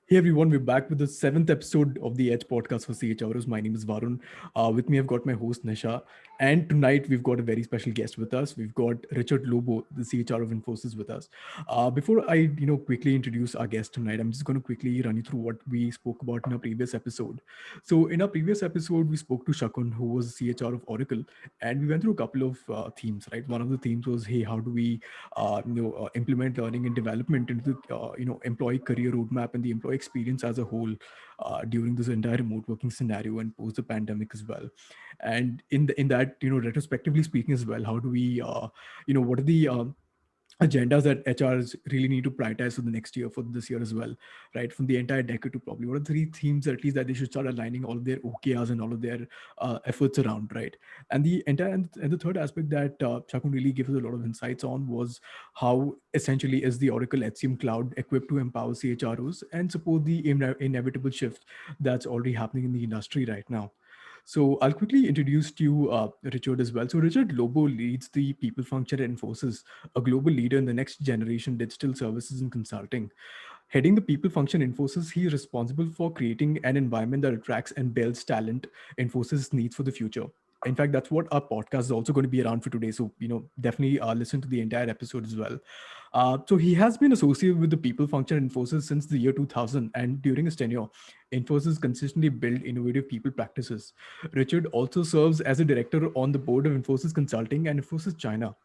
Hey everyone, we're back with the seventh episode of the Edge podcast for CHROs. My name is Varun. With me, I've got my host Nisha, and tonight we've got a very special guest with us. We've got Richard Lobo, the CHR of Infosys, with us. Before I, quickly introduce our guest tonight, I'm just going to quickly run you through what we spoke about in our previous episode. So, in our previous episode, we spoke to Shakun, who was CHR of Oracle, and we went through a couple of themes. Right, one of the themes was, hey, how do we implement learning and development into the employee career roadmap and the employee experience as a whole during this entire remote working scenario and post the pandemic as well. And in that, retrospectively speaking as well, how do we what are the agendas that HRs really need to prioritize for the next year, for this year as well, right? From the entire decade to probably what are three themes at least that they should start aligning all of their OKRs and all of their efforts around, right? And the entire and the third aspect that Chakun really gave us a lot of insights on was how essentially is the Oracle HCM cloud equipped to empower CHROs and support the inevitable shift that's already happening in the industry right now. So I'll quickly introduce to you Richard as well. So Richard Lobo leads the people function at Infosys, a global leader in the next generation digital services and consulting. Heading the people function Infosys, he is responsible for creating an environment that attracts and builds talent Infosys needs for the future. In fact, that's what our podcast is also going to be around for today. So, definitely listen to the entire episode as well. So he has been associated with the people function at Infosys since the year 2000, and during his tenure, Infosys consistently built innovative people practices. Richard also serves as a director on the board of Infosys Consulting and Infosys China.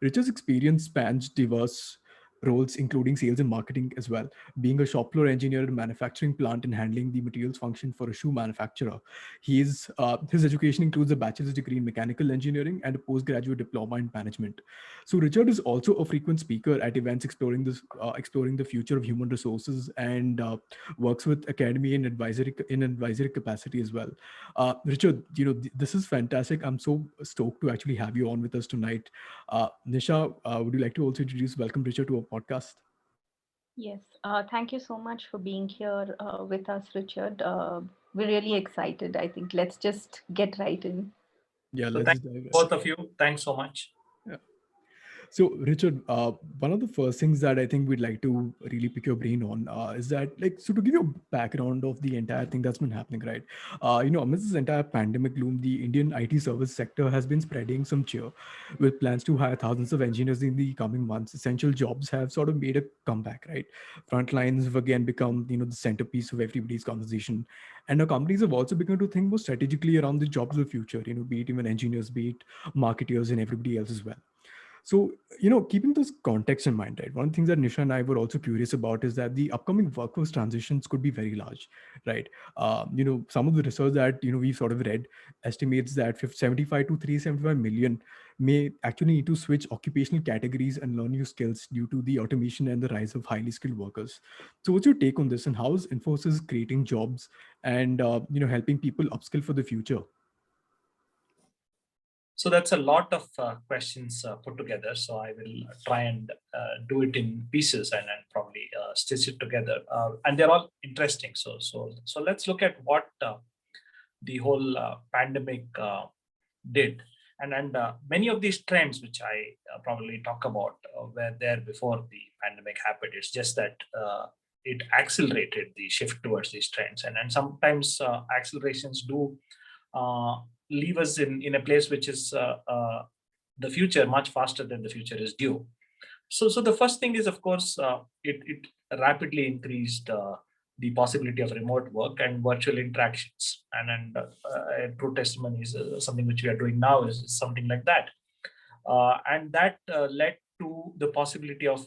Richard's experience spans diverse roles, including sales and marketing as well, being a shop floor engineer at a manufacturing plant and handling the materials function for a shoe manufacturer. His education includes a bachelor's degree in mechanical engineering and a postgraduate diploma in management. So Richard is also a frequent speaker at events exploring the future of human resources and works with academy and advisory capacity as well. Richard, this is fantastic. I'm so stoked to actually have you on with us tonight. Nisha, would you like to also introduce welcome Richard to our podcast? Yes, thank you so much for being here with us, Richard. We're really excited. I think let's just get right in. Yeah, So let's thank just dive both of you. Thanks so much. in. So, Richard, one of the first things that I think we'd like to really pick your brain on is that, like, so to give you a background of the entire thing that's been happening, right? Amidst this entire pandemic gloom, the Indian IT service sector has been spreading some cheer with plans to hire thousands of engineers in the coming months. Essential jobs have sort of made a comeback, right? Front lines have again become, the centerpiece of everybody's conversation. And now companies have also begun to think more strategically around the jobs of the future, be it even engineers, be it marketeers, and everybody else as well. So, keeping those context in mind, right? One of the things that Nisha and I were also curious about is that the upcoming workforce transitions could be very large, right? Some of the research that, we've sort of read estimates that 75 to 375 million may actually need to switch occupational categories and learn new skills due to the automation and the rise of highly skilled workers. So what's your take on this, and how is Infosys creating jobs and, helping people upskill for the future? So that's a lot of questions put together. So I will try and do it in pieces and probably stitch it together. And they're all interesting. So let's look at what the whole pandemic did. And many of these trends, which I probably talk about, were there before the pandemic happened. It's just that it accelerated the shift towards these trends. And sometimes accelerations do uh, leave us in a place which is the future much faster than the future is due. So the first thing is, of course, it rapidly increased the possibility of remote work and virtual interactions. And true testimony is something which we are doing now is something like that. And that led to the possibility of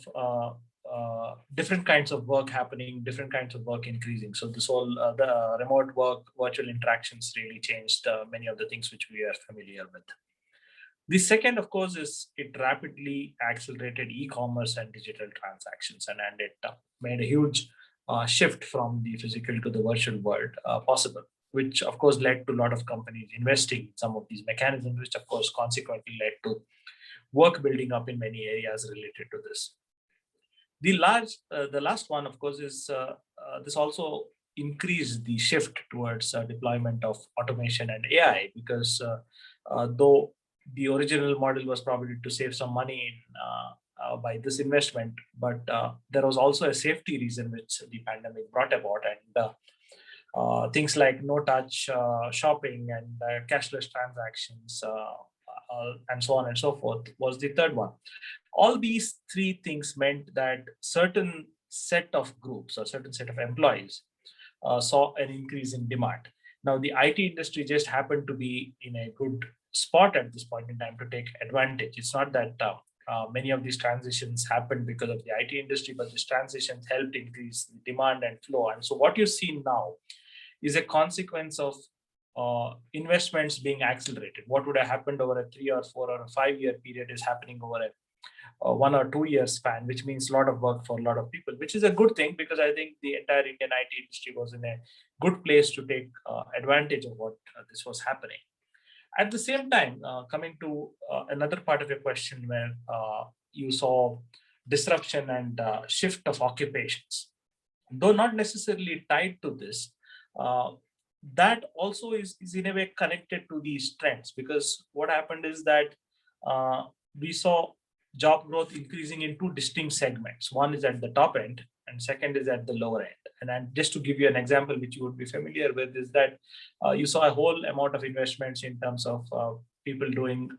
different kinds of work happening, different kinds of work increasing. So this whole the remote work, virtual interactions really changed many of the things which we are familiar with. The second, of course, is it rapidly accelerated e-commerce and digital transactions, and it made a huge shift from the physical to the virtual world possible, which of course led to a lot of companies investing in some of these mechanisms, which of course consequently led to work building up in many areas related to this. The last one, of course, is this also increased the shift towards deployment of automation and AI, because though the original model was probably to save some money in by this investment, but there was also a safety reason which the pandemic brought about, and things like no touch shopping and cashless transactions, and so on and so forth was the third one. All these three things meant that certain set of groups or certain set of employees saw an increase in demand. Now, the IT industry just happened to be in a good spot at this point in time to take advantage. It's not that many of these transitions happened because of the IT industry, but these transitions helped increase the demand and flow. And so what you see now is a consequence of investments being accelerated. What would have happened over a 3 or 4 or a 5-year period is happening over a 1 or 2 year span, which means a lot of work for a lot of people, which is a good thing, because I think the entire Indian IT industry was in a good place to take advantage of what this was happening. At the same time, coming to another part of your question where you saw disruption and shift of occupations, though not necessarily tied to this, that also is in a way connected to these trends, because what happened is that we saw job growth increasing in two distinct segments. One is at the top end and second is at the lower end. And then just to give you an example, which you would be familiar with, is that you saw a whole amount of investments in terms of people doing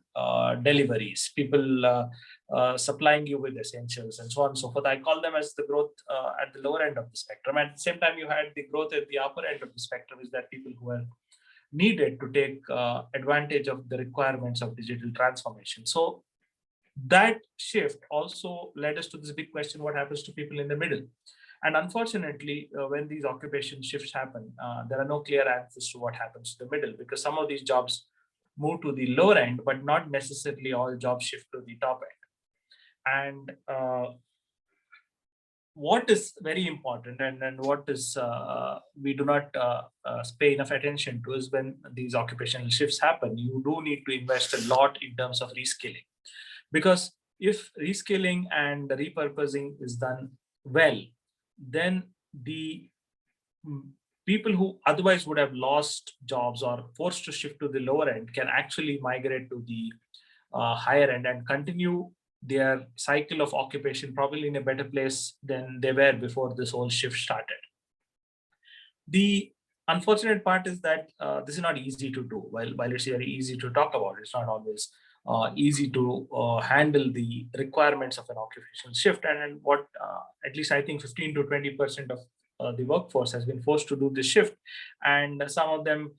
deliveries, people supplying you with essentials and so on and so forth. I call them as the growth at the lower end of the spectrum. At the same time, you had the growth at the upper end of the spectrum, is that people who were needed to take advantage of the requirements of digital transformation. So that shift also led us to this big question: what happens to people in the middle? And unfortunately, when these occupation shifts happen, there are no clear answers to what happens to the middle, because some of these jobs move to the lower end, but not necessarily all jobs shift to the top end. And what is very important, and what is we do not pay enough attention to, is when these occupational shifts happen, you do need to invest a lot in terms of reskilling. Because if reskilling and repurposing is done well, then the people who otherwise would have lost jobs or forced to shift to the lower end can actually migrate to the higher end and continue their cycle of occupation probably in a better place than they were before this whole shift started. The unfortunate part is that this is not easy to do. While it's very easy to talk about, it's not always easy to handle the requirements of an occupational shift. And what at least I think 15 to 20% of the workforce has been forced to do this shift, and some of them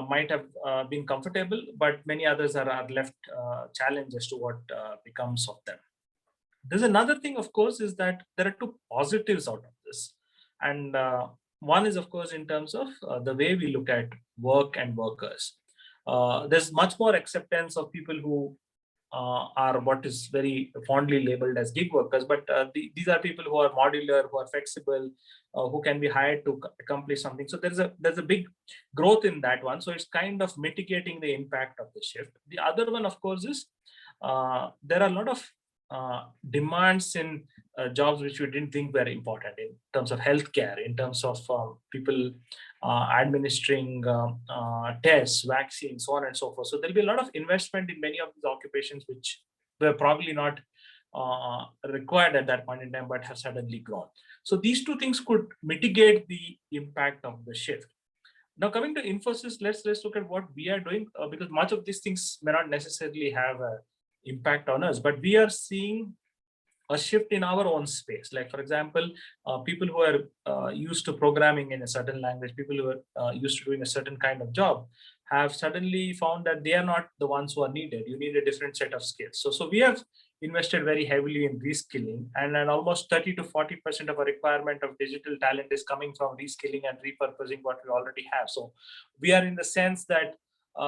might have been comfortable, but many others are left challenged as to what becomes of them. There's another thing, of course, is that there are two positives out of this. And one is, of course, in terms of the way we look at work and workers. There's much more acceptance of people who are what is very fondly labeled as gig workers, but these are people who are modular, who are flexible, who can be hired to accomplish something. So there's a big growth in that one. So it's kind of mitigating the impact of the shift. The other one, of course, is there are a lot of demands in jobs which we didn't think were important, in terms of healthcare, in terms of people administering tests, vaccines, so on and so forth. So there'll be a lot of investment in many of these occupations which were probably not required at that point in time, but have suddenly grown. So these two things could mitigate the impact of the shift. Now, coming to Infosys, let's look at what we are doing, because much of these things may not necessarily have an impact on us, but we are seeing a shift in our own space. Like, for example, people who are used to programming in a certain language, people who are used to doing a certain kind of job, have suddenly found that they are not the ones who are needed. You need a different set of skills. So we have invested very heavily in reskilling, and almost 30 to 40% of our requirement of digital talent is coming from reskilling and repurposing what we already have. So we are in the sense that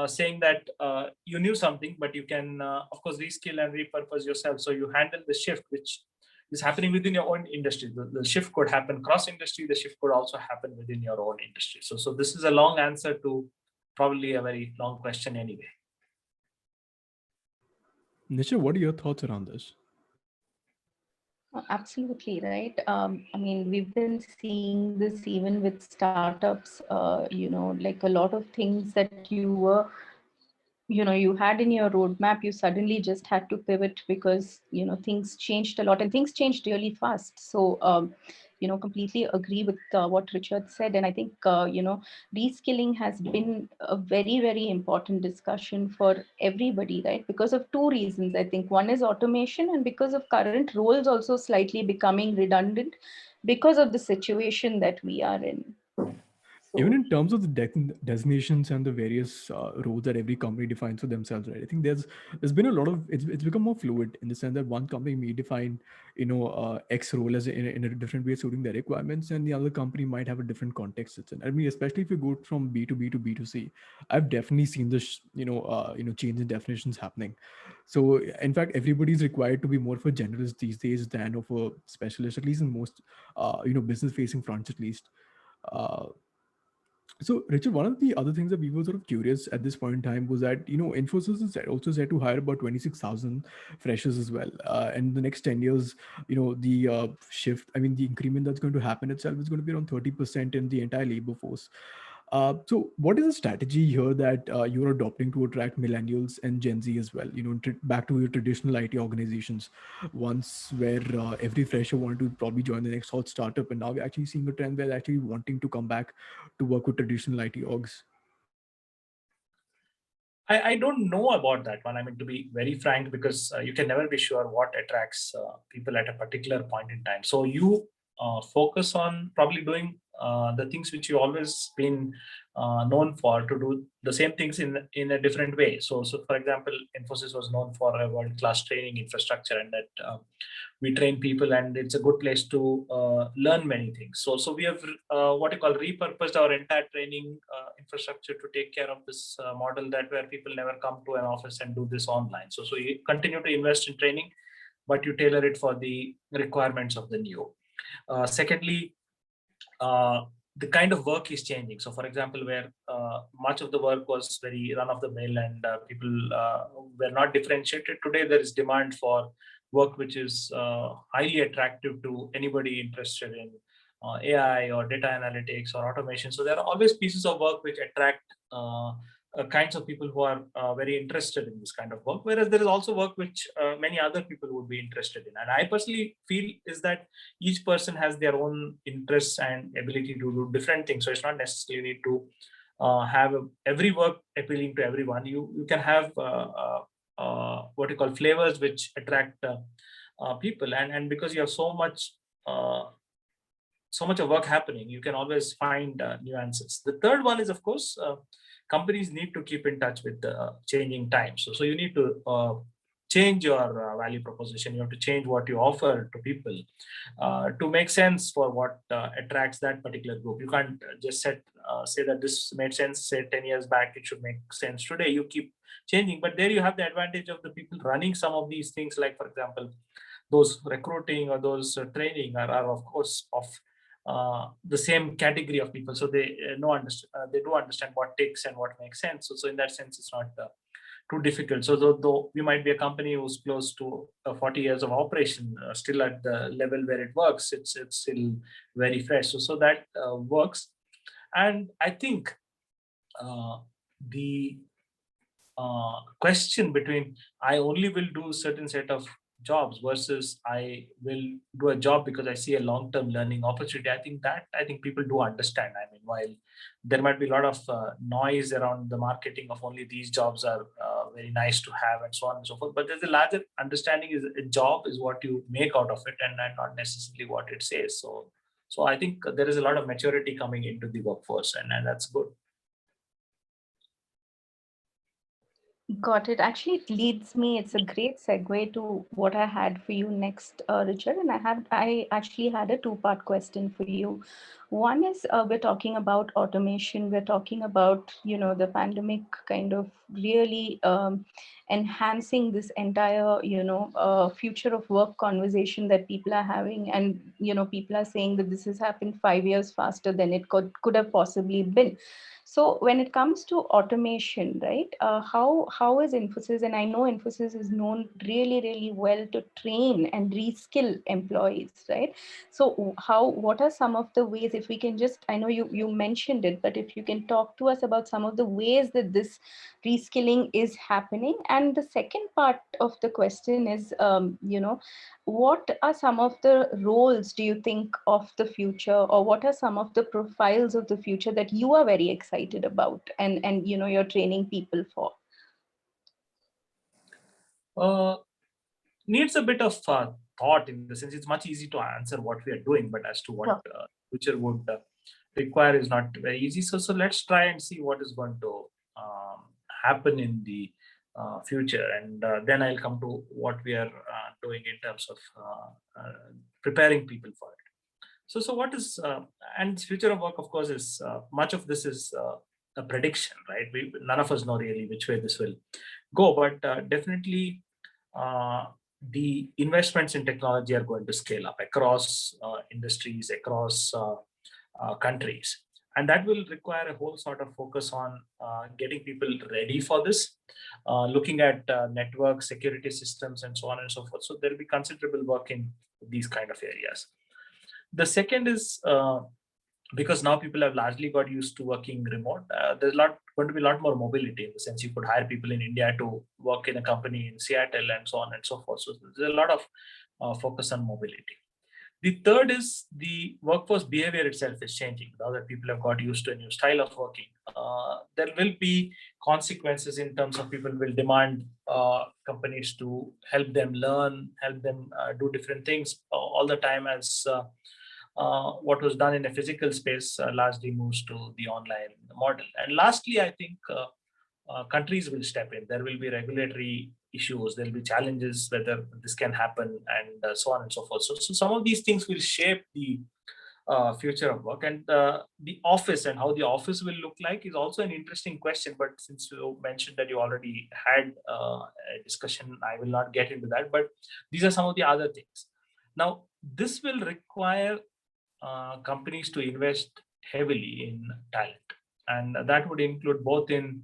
saying that you knew something, but you can, of course, reskill and repurpose yourself. So you handle the shift, which is happening within your own industry. The shift could happen cross-industry. The shift could also happen within your own industry. So this is a long answer to probably a very long question anyway. Nisha, what are your thoughts around this? Absolutely right. I mean, we've been seeing this even with startups, like a lot of things that you were you had in your roadmap, you suddenly just had to pivot because things changed a lot, and things changed really fast. So completely agree with what Richard said. And I think reskilling has been a very, very important discussion for everybody, right? Because of two reasons. I think one is automation, and because of current roles also slightly becoming redundant because of the situation that we are in. Even So in terms of the designations and the various roles that every company defines for themselves, right? I think there's been a lot of it's become more fluid in the sense that one company may define X role as in a different way suiting their requirements, and the other company might have a different context it's in. I mean, especially if you go from B2B to B2C, I've definitely seen this change in definitions happening. So in fact, everybody's required to be more of a generalist these days than of a specialist, at least in most business facing fronts at least. Uh, so, Richard, one of the other things that we were sort of curious at this point in time was that, Infosys is also set to hire about 26,000 freshers as well. And the next 10 years, the the increment that's going to happen itself is going to be around 30% in the entire labor force. So, what is the strategy here that you're adopting to attract millennials and Gen Z as well? Back to your traditional IT organizations, once where every fresher wanted to probably join the next hot startup, and now we're actually seeing a trend where they're actually wanting to come back to work with traditional IT orgs. I don't know about that one. I mean, to be very frank, because you can never be sure what attracts people at a particular point in time. So you focus on probably doing the things which you always been known for, to do the same things in a different way. So for example, Infosys was known for a world-class training infrastructure, and that we train people, and it's a good place to learn many things. So we have what you call repurposed our entire training infrastructure to take care of this model, that where people never come to an office and do this online. So you continue to invest in training, but you tailor it for the requirements of the new. Secondly, the kind of work is changing. So for example, where much of the work was very run of the mill, and people were not differentiated, today there is demand for work which is highly attractive to anybody interested in AI or data analytics or automation. So there are always pieces of work which attract kinds of people who are very interested in this kind of work, whereas there is also work which many other people would be interested in. And I personally feel is that each person has their own interests and ability to do different things. So it's not necessarily need to have every work appealing to everyone. You can have what you call flavors which attract people, and because you have uh, so much of work happening, you can always find nuances. The third one is, of course, companies need to keep in touch with the changing times. So you need to change your value proposition. You have to change what you offer to people to make sense for what attracts that particular group. You can't just say that this made sense, say 10 years back, it should make sense today. You keep changing, but there you have the advantage of the people running some of these things, like, for example, those recruiting or those training are of course of the same category of people, so they they do understand what takes and what makes sense. So in that sense, it's not too difficult. So though we might be a company who's close to 40 years of operation, still at the level where it works, it's still very fresh. So that works. And I think the question between I only will do certain set of jobs versus I will do a job because I see a long-term learning opportunity, I think people do understand. I mean, while there might be a lot of noise around the marketing of only these jobs are very nice to have and so on and so forth, but there's a larger understanding is a job is what you make out of it, and not necessarily what it says. So I think there is a lot of maturity coming into the workforce, and that's good. got it. Actually, it leads me. It's a great segue to what I had for you next, Richard. And I actually had a two-part question for you. One is we're talking about automation. We're talking about the pandemic kind of really enhancing this entire future of work conversation that people are having, and people are saying that this has happened 5 years faster than it could have possibly been. So when it comes to automation, right, how is Infosys, and I know Infosys is known really well to train and reskill employees, right? So what are some of the ways, if we can just, I know you mentioned it, but if you can talk to us about some of the ways that this reskilling is happening. And the second part of the question is, what are some of the roles, do you think, of the future, or what are some of the profiles of the future that you are very excited about and you're training people for? Needs a bit of thought, in the sense it's much easy to answer what we are doing, but as to what Sure. future would require is not very easy. So let's try and see what is going to happen in the future, and then I'll come to what we are doing in terms of preparing people for it. So what is and future of work, of course, is much of this is a prediction, right? None of us know really which way this will go, but definitely the investments in technology are going to scale up across industries, across countries, and that will require a whole sort of focus on getting people ready for this, looking at network security systems and so on and so forth. So there will be considerable work in these kind of areas. The second is because now people have largely got used to working remote, there's going to be a lot more mobility, in the sense you could hire people in India to work in a company in Seattle and so on and so forth. So there's a lot of focus on mobility. The third is the workforce behavior itself is changing. Now that people have got used to a new style of working, there will be consequences in terms of people will demand companies to help them learn, help them do different things all the time, as what was done in a physical space largely moves to the online model. And lastly, I think countries will step in. There will be regulatory issues, there will be challenges whether this can happen, and so on and so forth. So some of these things will shape the future of work, and the office and how the office will look like is also an interesting question. But since you mentioned that you already had a discussion, I will not get into that. But these are some of the other things. Now, this will require companies to invest heavily in talent, and that would include both in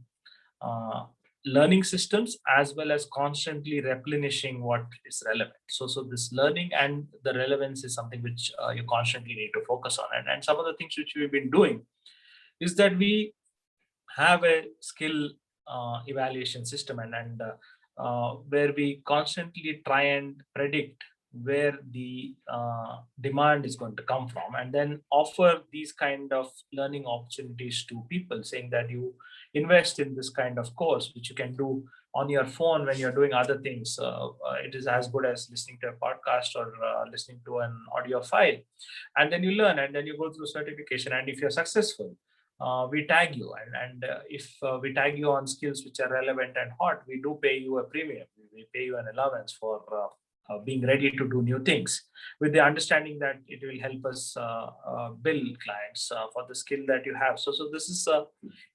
learning systems as well as constantly replenishing what is relevant. So this learning and the relevance is something which you constantly need to focus on. And some of the things which we've been doing is that we have a skill evaluation system, and where we constantly try and predict where the demand is going to come from, and then offer these kind of learning opportunities to people, saying that you invest in this kind of course which you can do on your phone when you're doing other things. It is as good as listening to a podcast or listening to an audio file, and then you learn, and then you go through certification, and if you're successful, we tag you, and if we tag you on skills which are relevant and hot, we do pay you a premium. We pay you an allowance for being ready to do new things, with the understanding that it will help us bill clients for the skill that you have. So this is a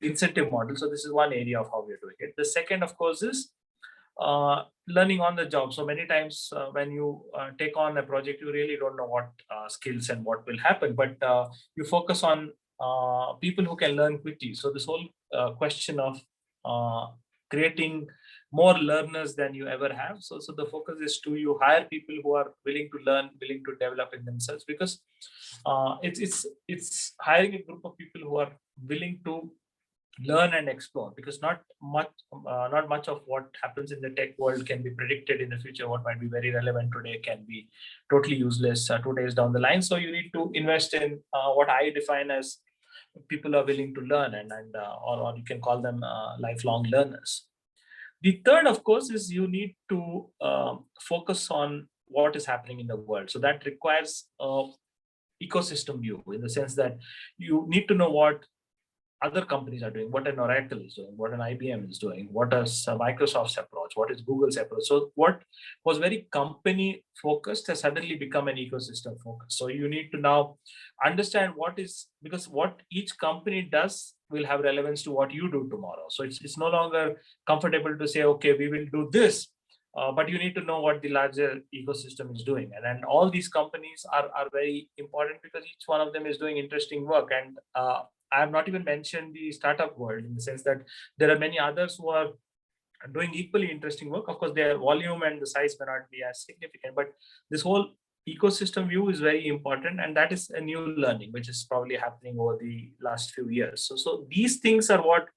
incentive model. So this is one area of how we're doing it. The second, of course, is learning on the job. So many times when you take on a project, you really don't know what skills and what will happen, but you focus on people who can learn quickly. So this whole question of creating more learners than you ever have. So the focus is to you hire people who are willing to learn, willing to develop in themselves, because it's hiring a group of people who are willing to learn and explore, because not much of what happens in the tech world can be predicted in the future. What might be very relevant today can be totally useless 2 days down the line. So you need to invest in what I define as people are willing to learn, and or you can call them lifelong learners. The third, of course, is you need to focus on what is happening in the world. So that requires ecosystem view, in the sense that you need to know what other companies are doing, what an Oracle is doing, what an IBM is doing, what is Microsoft's approach, what is Google's approach. So what was very company focused has suddenly become an ecosystem focus. So you need to now understand what is, because what each company does will have relevance to what you do tomorrow. So it's no longer comfortable to say, okay, we will do this, but you need to know what the larger ecosystem is doing. And all these companies are very important, because each one of them is doing interesting work. And I have not even mentioned the startup world, in the sense that there are many others who are doing equally interesting work. Of course, their volume and the size may not be as significant, but this whole ecosystem view is very important, and that is a new learning which is probably happening over the last few years. So these things are what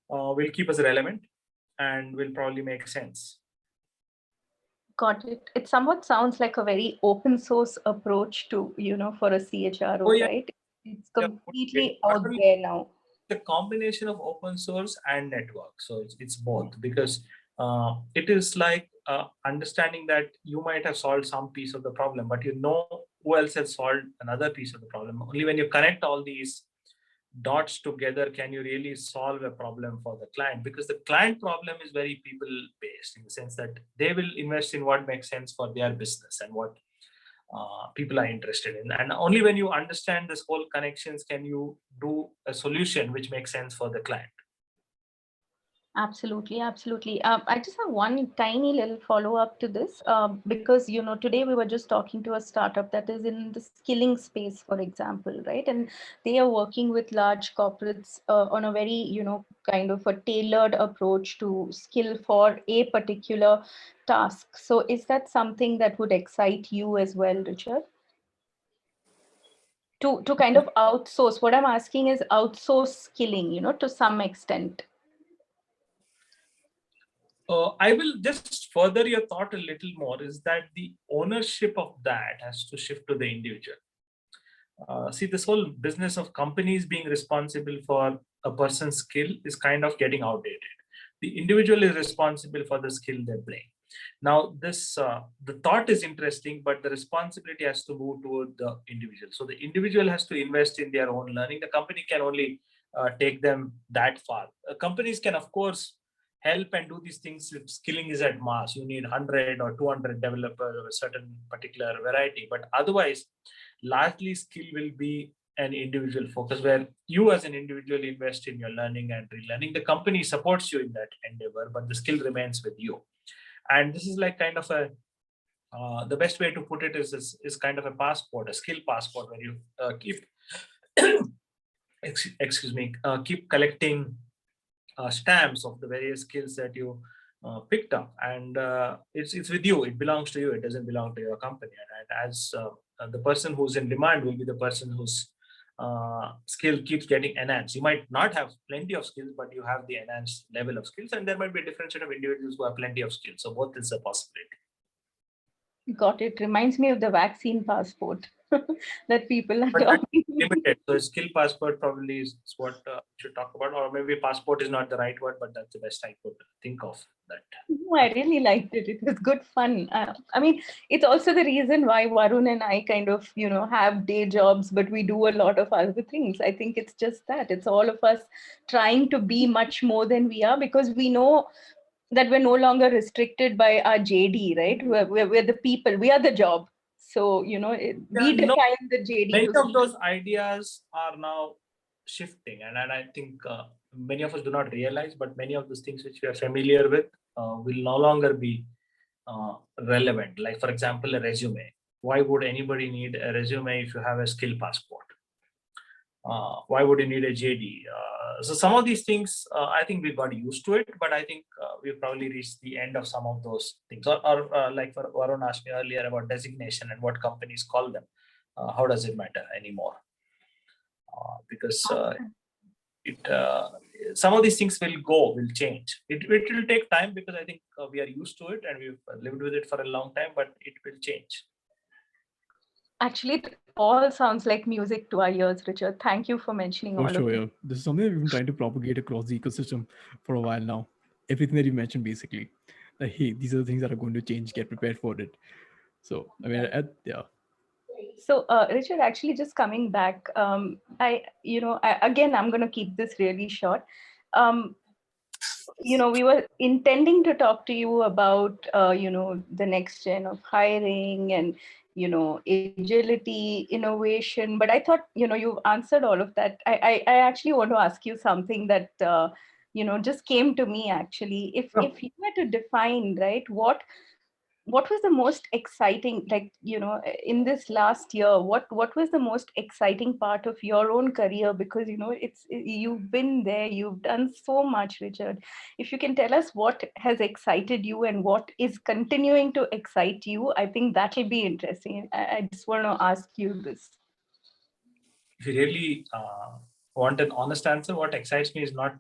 will keep us relevant and will probably make sense. Got it. It somewhat sounds like a very open source approach to, for a CHRO, Oh, yeah. right? It's Yeah. completely out there now. The combination of open source and network. So it's both, because it is like understanding that you might have solved some piece of the problem, but you know who else has solved another piece of the problem. Only when you connect all these dots together can you really solve a problem for the client, because the client problem is very people based, in the sense that they will invest in what makes sense for their business and what people are interested in. And only when you understand this whole connections can you do a solution which makes sense for the client. Absolutely, absolutely. I just have one tiny little follow-up to this, because today we were just talking to a startup that is in the skilling space, for example, right? And they are working with large corporates on a very kind of a tailored approach to skill for a particular task. So is that something that would excite you as well, Richard? To kind of outsource. What I'm asking is outsource skilling, to some extent. I will just further your thought a little more, is that the ownership of that has to shift to the individual. See, this whole business of companies being responsible for a person's skill is kind of getting outdated. The individual is responsible for the skill they bring. Now, the thought is interesting, but the responsibility has to move toward the individual. So the individual has to invest in their own learning. The company can only take them that far. Companies can, of course, help and do these things if skilling is at mass. You need 100 or 200 developers of a certain particular variety, but otherwise, largely skill will be an individual focus, where you as an individual invest in your learning and relearning. The company supports you in that endeavor, but the skill remains with you. And this is like kind of a the best way to put it is kind of a passport, a skill passport, where you keep excuse me, keep collecting stamps of the various skills that you picked up, and it's with you. It belongs to you. It doesn't belong to your company. And as the person who's in demand will be the person whose skill keeps getting enhanced. You might not have plenty of skills, but you have the enhanced level of skills, and there might be a different set of individuals who have plenty of skills. So both is a possibility. Got it. Reminds me of the vaccine passport that people are talking. Limited. So skill passport probably is what we should talk about, or maybe passport is not the right word, but that's the best I could think of that. No, I really liked it. It was good fun. I mean, it's also the reason why Varun and I kind of, have day jobs, but we do a lot of other things. I think it's just that. It's all of us trying to be much more than we are, because we know that we're no longer restricted by our JD, right? We're the people, we are the job. So, we define the JD. Many of those ideas are now shifting, and I think many of us do not realize, but many of those things which we are familiar with will no longer be relevant. Like, for example, a resume. Why would anybody need a resume if you have a skill passport? Why would you need a JD? So some of these things, I think we got used to it, but I think we've probably reached the end of some of those things. Or like Varun asked me earlier about designation and what companies call them. How does it matter anymore? Because some of these things will change. It will take time, because I think we are used to it and we've lived with it for a long time, but it will change. Actually, it all sounds like music to our ears, Richard. Thank you for mentioning all of sure, it. yeah. This is something that we've been trying to propagate across the ecosystem for a while now. Everything that you mentioned, basically, like, hey, these are the things that are going to change. Get prepared for it. So, I mean, yeah. So, Richard, actually, just coming back, again, I'm going to keep this really short. We were intending to talk to you about, the next gen of hiring and, agility, innovation. But I thought, you've answered all of that. I actually want to ask you something that, just came to me, actually. If you were to define, right, what what was the most exciting, like, in this last year, what was the most exciting part of your own career? Because, you've been there, you've done so much, Richard. If you can tell us what has excited you and what is continuing to excite you, I think that'll be interesting. I just want to ask you this. If you really want an honest answer, what excites me is not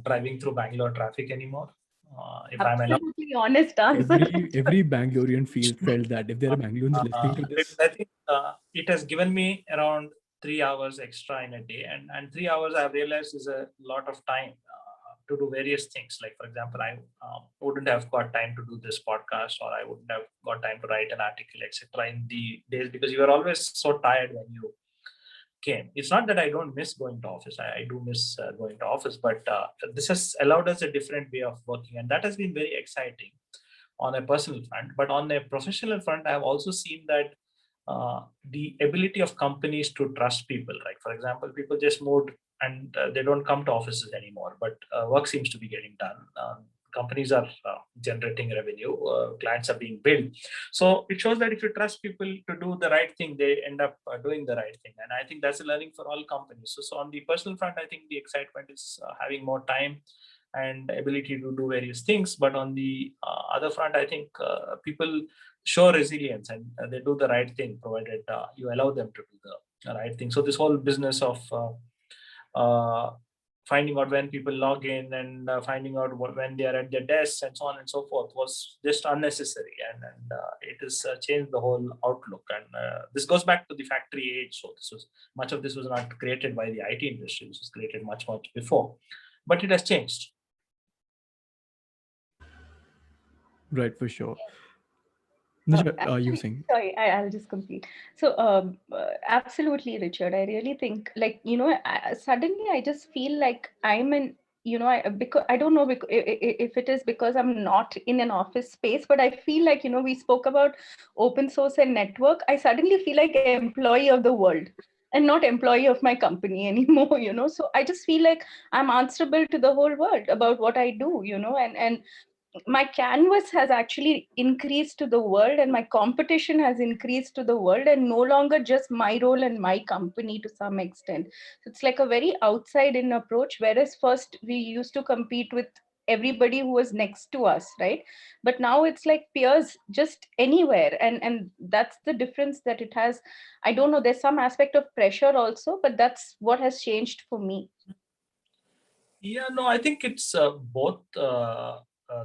driving through Bangalore traffic anymore. If I'm allowed, Absolutely honest answer. Every Bangalorean felt that if there are Bangaloreans listening to this. I think it has given me around 3 hours extra in a day, and 3 hours I've realized is a lot of time to do various things. Like, for example, I wouldn't have got time to do this podcast, or I wouldn't have got time to write an article, etc. in the days, because you are always so tired when you came. It's not that I don't miss going to office. I do miss going to office, but this has allowed us a different way of working, and that has been very exciting on a personal front. But on a professional front, I have also seen that the ability of companies to trust people, right? For example, people just moved and they don't come to offices anymore, but work seems to be getting done. Companies are generating revenue, clients are being billed. So it shows that if you trust people to do the right thing, they end up doing the right thing. And I think that's a learning for all companies. So on the personal front, I think the excitement is having more time and ability to do various things. But on the other front, I think people show resilience, and they do the right thing, provided you allow them to do the right thing. So this whole business of finding out when people log in, and finding out when they are at their desks, and so on and so forth, was just unnecessary, and it has changed the whole outlook. And this goes back to the factory age. So much of this was not created by the IT industry. This was created much before, but it has changed. Right, for sure. Nisha, you saying? Sorry, I'll just complete. So, absolutely, Richard. I really think, like, suddenly I just feel like I'm in, because I don't know if it is because I'm not in an office space, but I feel like, we spoke about open source and network. I suddenly feel like employee of the world and not employee of my company anymore, So I just feel like I'm answerable to the whole world about what I do, and my canvas has actually increased to the world, and my competition has increased to the world, and no longer just my role and my company to some extent. So it's like a very outside in approach, whereas first we used to compete with everybody who was next to us, right? But now it's like peers just anywhere, and that's the difference that it has. I don't know, there's some aspect of pressure also, but that's what has changed for me. Yeah, no, I think it's both.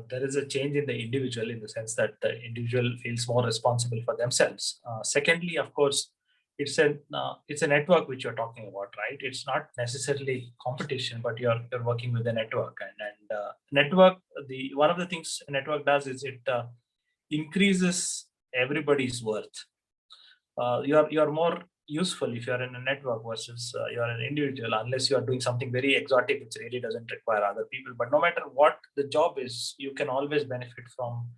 There is a change in the individual, in the sense that the individual feels more responsible for themselves. Secondly, of course, it's a network which you're talking about, right? It's not necessarily competition, but you're working with a network, and network. The one of the things a network does is it increases everybody's worth. You're more useful if you're in a network versus you're an individual, unless you are doing something very exotic which really doesn't require other people. But no matter what the job is, you can always benefit from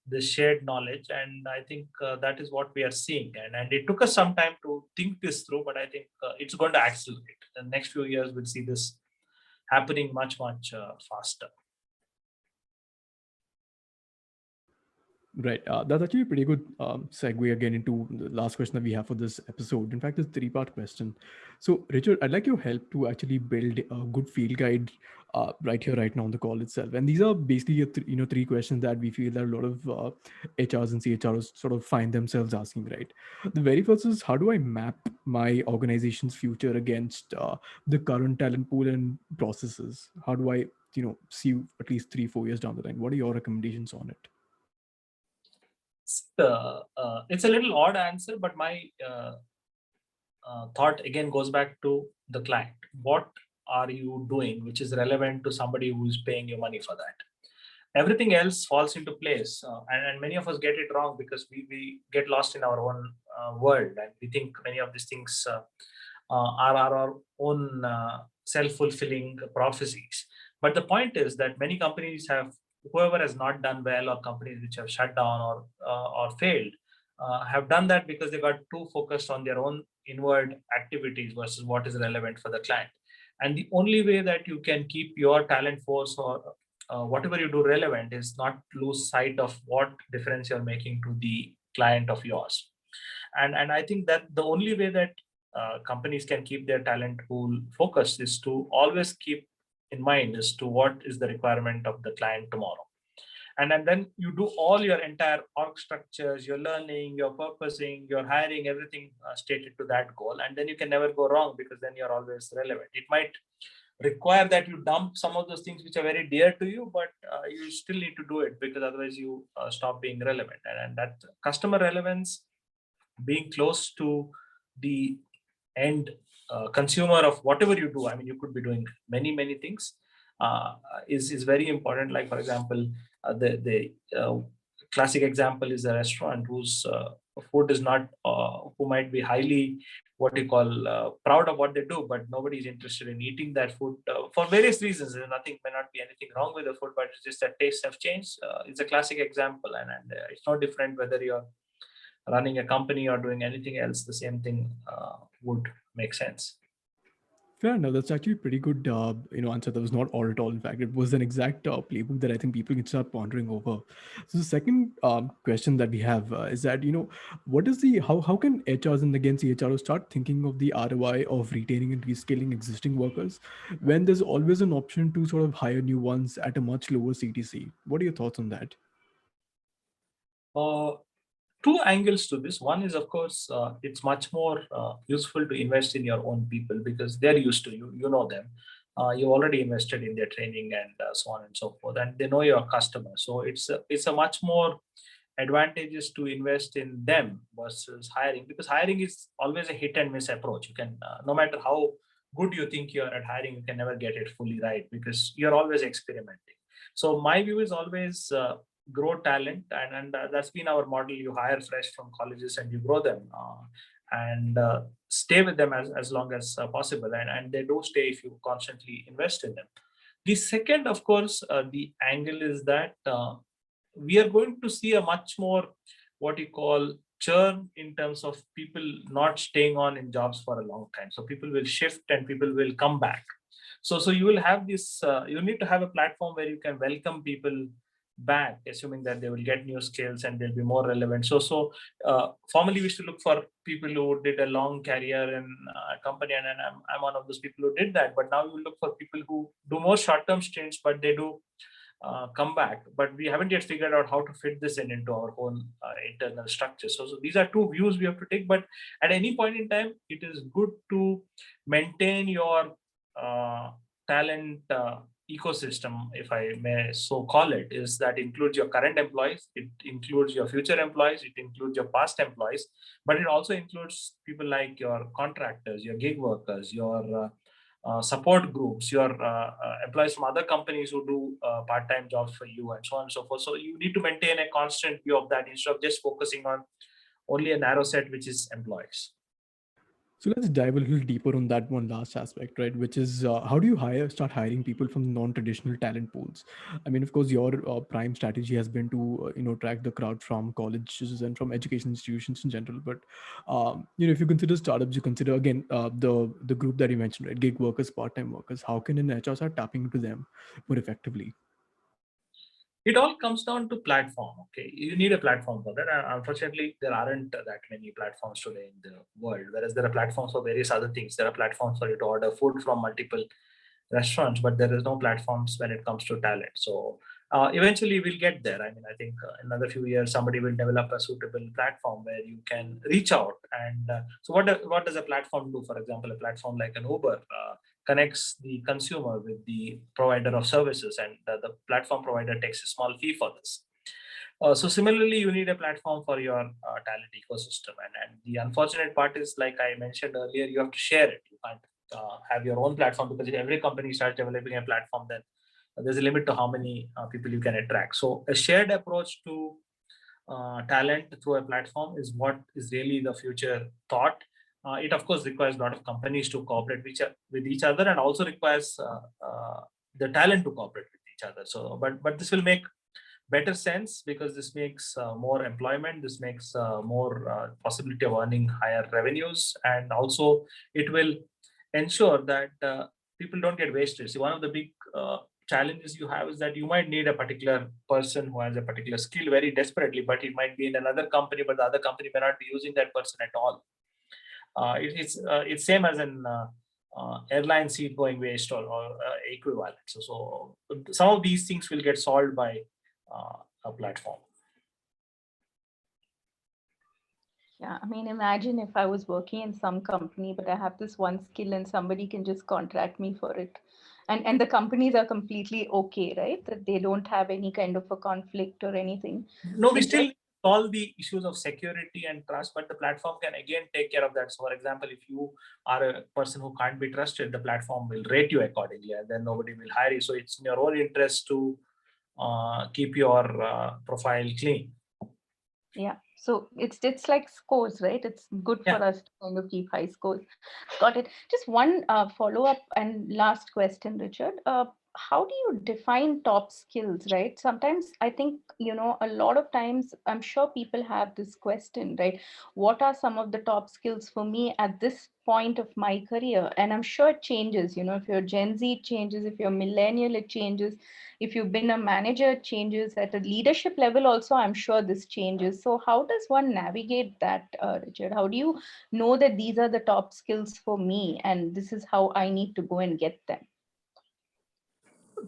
the shared knowledge, and I think that is what we are seeing. And it took us some time to think this through, but I think it's going to accelerate. The next few years we'll see this happening much faster. Right. That's actually a pretty good segue again into the last question that we have for this episode. In fact, it's a three-part question. So, Richard, I'd like your help to actually build a good field guide right here, right now on the call itself. And these are basically, three questions that we feel that a lot of HRs and CHROs sort of find themselves asking, right? The very first is, how do I map my organization's future against the current talent pool and processes? How do I, see at least 3-4 years down the line? What are your recommendations on it? It's a little odd answer, but my thought again goes back to the client. What are you doing which is relevant to somebody who's paying you money for that? Everything else falls into place, and many of us get it wrong because we get lost in our own world, and we think many of these things are our own self-fulfilling prophecies. But the point is that many companies have, whoever has not done well, or companies which have shut down or failed, have done that because they got too focused on their own inward activities versus what is relevant for the client. And the only way that you can keep your talent force or whatever you do relevant is not lose sight of what difference you're making to the client of yours. And I think that the only way that companies can keep their talent pool focused is to always keep in mind as to what is the requirement of the client tomorrow. And then you do all your entire org structures, your learning, your purposing, your hiring, everything stated to that goal. And then you can never go wrong, because then you're always relevant. It might require that you dump some of those things which are very dear to you, but you still need to do it, because otherwise you stop being relevant. And that customer relevance, being close to the end consumer of whatever you do, I mean, you could be doing many things, is very important. Like, for example, the classic example is a restaurant whose food is not, who might be highly, what you call, proud of what they do, but nobody is interested in eating that food for various reasons. There's nothing, may not be anything wrong with the food, but it's just that tastes have changed. It's a classic example, and it's no different whether you're running a company or doing anything else. The same thing would make sense. Fair enough. That's actually pretty good, answer. That was not all at all. In fact, it was an exact playbook that I think people can start pondering over. So the second question that we have is that, what is the how can HRs and again CHROs start thinking of the ROI of retaining and reskilling existing workers when there's always an option to sort of hire new ones at a much lower CTC? What are your thoughts on that? Uh, Two angles to this. One is, of course, it's much more useful to invest in your own people, because they're used to you. You know them. You already invested in their training and so on and so forth, and they know your customer. So it's a much more advantageous to invest in them versus hiring, because hiring is always a hit and miss approach. You can, no matter how good you think you are at hiring, you can never get it fully right, because you're always experimenting. So my view is always grow talent, and that's been our model. You hire fresh from colleges and you grow them, and stay with them as long as possible, and they do stay if you constantly invest in them. The second, of course, the angle is that we are going to see a much more, what you call, churn in terms of people not staying on in jobs for a long time. So people will shift and people will come back. So you will have this, you need to have a platform where you can welcome people back, assuming that they will get new skills and they'll be more relevant. So formerly we used to look for people who did a long career in a company, and I'm one of those people who did that. But now we look for people who do more short-term stints, but they do come back. But we haven't yet figured out how to fit this into our own internal structure. So these are two views we have to take. But at any point in time, it is good to maintain your talent ecosystem, if I may so call it, is that includes your current employees, it includes your future employees, it includes your past employees, but it also includes people like your contractors, your gig workers, your support groups, your employees from other companies who do part-time jobs for you, and so on and so forth. So you need to maintain a constant view of that instead of just focusing on only a narrow set, which is employees. So let's dive a little deeper on that one last aspect, right? Which is how do you start hiring people from non-traditional talent pools? I mean, of course, your prime strategy has been to track the crowd from colleges and from education institutions in general. But if you consider startups, you consider again the group that you mentioned, right? Gig workers, part-time workers. How can an HR start tapping into them more effectively? It all comes down to platform. Okay, you need a platform for that, and unfortunately there aren't that many platforms today in the world. Whereas there are platforms for various other things. There are platforms for you to order food from multiple restaurants, but there is no platforms when it comes to talent. So eventually we'll get there. I mean, I think in another few years somebody will develop a suitable platform where you can reach out. And so what does a platform do? For example, a platform like an Uber connects the consumer with the provider of services, and the platform provider takes a small fee for this. So similarly, you need a platform for your talent ecosystem. And the unfortunate part is, like I mentioned earlier, you have to share it. You can't have your own platform, because if every company starts developing a platform, then there's a limit to how many people you can attract. So a shared approach to talent through a platform is what is really the future thought. It of course requires a lot of companies to cooperate with each other, and also requires the talent to cooperate with each other. So, but this will make better sense, because this makes more employment, this makes more possibility of earning higher revenues, and also it will ensure that people don't get wasted. See, one of the big challenges you have is that you might need a particular person who has a particular skill very desperately, but it might be in another company, but the other company may not be using that person at all. It's same as an airline seat going waste or equivalent. So some of these things will get solved by a platform. Yeah, I mean, imagine if I was working in some company, but I have this one skill and somebody can just contract me for it. And the companies are completely okay, right? That they don't have any kind of a conflict or anything. No, we still solve the issues of security and trust, but the platform can again take care of that. So, for example, if you are a person who can't be trusted, the platform will rate you accordingly, and then nobody will hire you. So, it's in your own interest to keep your profile clean. Yeah, so it's like scores, right? It's good for us to kind of keep high scores. Got it. Just one follow-up and last question, Richard. How do you define top skills, right? Sometimes I think, a lot of times I'm sure people have this question, right? What are some of the top skills for me at this point of my career? And I'm sure it changes, if you're Gen Z, it changes. If you're millennial, it changes. If you've been a manager, it changes. At a leadership level also, I'm sure this changes. So how does one navigate that, Richard? How do you know that these are the top skills for me and this is how I need to go and get them?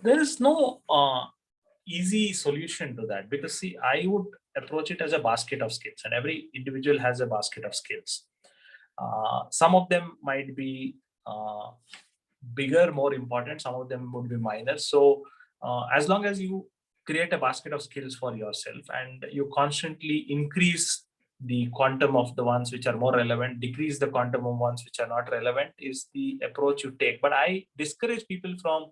There is no easy solution to that, because see, I would approach it as a basket of skills, and every individual has a basket of skills. Some of them might be bigger, more important, some of them would be minor. So as long as you create a basket of skills for yourself and you constantly increase the quantum of the ones which are more relevant, decrease the quantum of ones which are not relevant, is the approach you take. But I discourage people from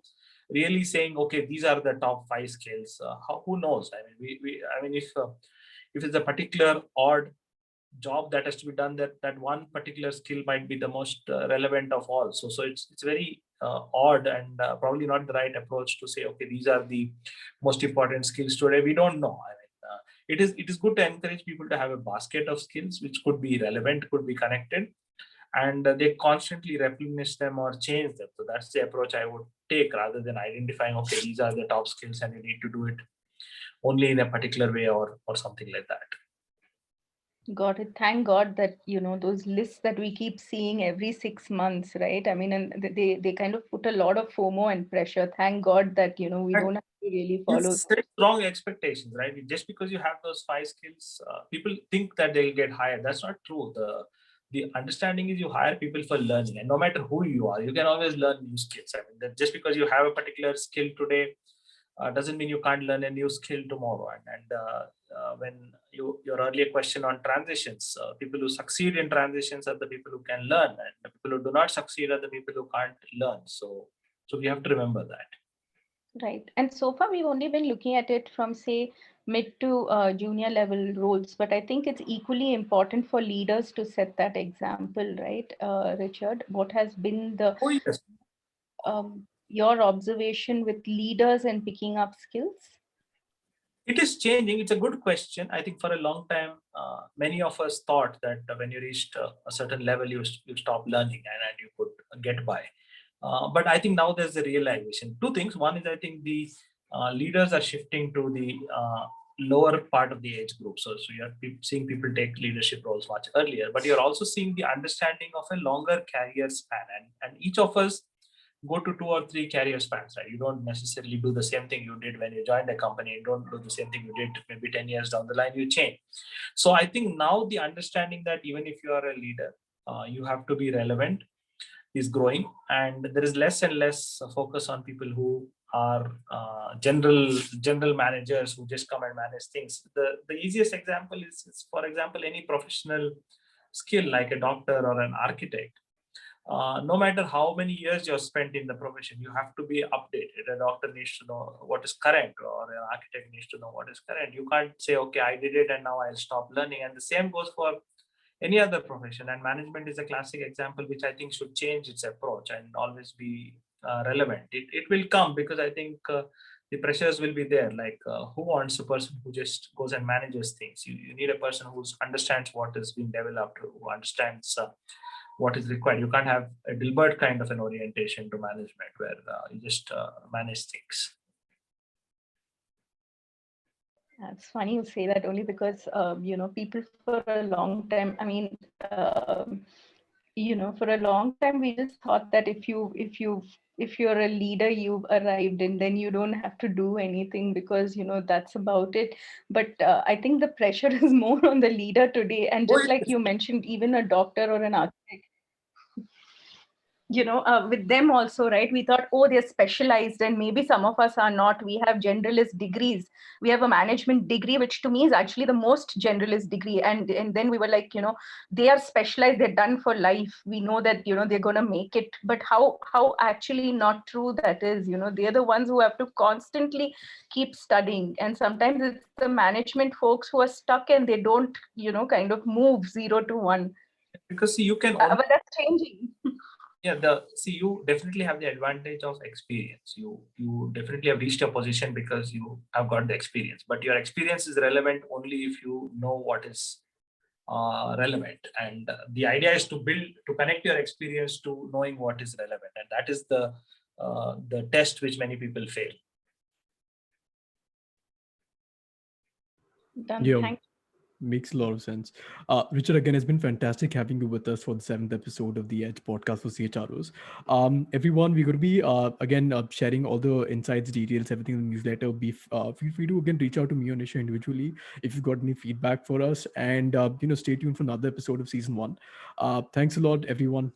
really saying, okay, these are the top 5 skills. Who knows? I mean, if it's a particular odd job that has to be done, that one particular skill might be the most relevant of all. So it's very odd and probably not the right approach to say, okay, these are the most important skills today. We don't know. I mean, it is good to encourage people to have a basket of skills which could be relevant, could be connected, and they constantly replenish them or change them. So that's the approach I would take, rather than identifying, okay, these are the top skills and you need to do it only in a particular way or something like that. Got it. Thank God that, those lists that we keep seeing every 6 months, right? I mean, and they kind of put a lot of FOMO and pressure. Thank God that, we don't have to really follow. It's wrong expectations, right? Just because you have those 5 skills, people think that they'll get hired. That's not true. The understanding is you hire people for learning, and no matter who you are, you can always learn new skills. I mean, that just because you have a particular skill today doesn't mean you can't learn a new skill tomorrow. And when your earlier question on transitions, people who succeed in transitions are the people who can learn, and the people who do not succeed are the people who can't learn. So we have to remember that. Right. And so far, we've only been looking at it from, say, mid to junior level roles. But I think it's equally important for leaders to set that example, right, Richard? What has been the yes. Your observation with leaders and picking up skills? It is changing. It's a good question. I think for a long time, many of us thought that when you reached a certain level, you stop learning and you could get by. But I think now there's a realization. 2 things. One is, I think the leaders are shifting to the lower part of the age group. So you're seeing people take leadership roles much earlier, but you're also seeing the understanding of a longer career span. And each of us go to 2 or 3 career spans, right? You don't necessarily do the same thing you did when you joined a company. You don't do the same thing you did maybe 10 years down the line, you change. So I think now the understanding that even if you are a leader, you have to be relevant is growing, and there is less and less focus on people who are general managers who just come and manage things. The easiest example is, for example, any professional skill like a doctor or an architect. No matter how many years you're spent in the profession, you have to be updated. A doctor needs to know what is current, or an architect needs to know what is current. You can't say, okay, I did it and now I'll stop learning. And the same goes for any other profession. And management is a classic example, which I think should change its approach and always be relevant. It will come, because I think the pressures will be there. Like who wants a person who just goes and manages things? You need a person who understands what is being developed, who understands what is required. You can't have a Dilbert kind of an orientation to management where you just manage things. It's funny you say that only because people for a long time. I mean, for a long time we just thought that if you're a leader, you've arrived, and then you don't have to do anything because that's about it. But I think the pressure is more on the leader today, and just like you mentioned, even a doctor or an architect, with them also, right? We thought, oh, they're specialized, and maybe some of us are not. We have generalist degrees. We have a management degree, which to me is actually the most generalist degree. And then we were like, they are specialized. They're done for life. We know that they're gonna make it. But how actually not true that is. They're the ones who have to constantly keep studying, and sometimes it's the management folks who are stuck and they don't kind of move 0 to 1. Because see, you can. But that's changing. Yeah, you definitely have the advantage of experience. You definitely have reached a position because you have got the experience. But your experience is relevant only if you know what is relevant. And the idea is to connect your experience to knowing what is relevant, and that is the test which many people fail. Done. Yeah. Thank you. Makes a lot of sense. Richard, again, it's been fantastic having you with us for the 7th episode of the Edge podcast for CHROs. Everyone, we're going to be, again, sharing all the insights, details, everything in the newsletter. Feel free to, again, reach out to me or Nisha individually if you've got any feedback for us. And, stay tuned for another episode of season 1. Thanks a lot, everyone.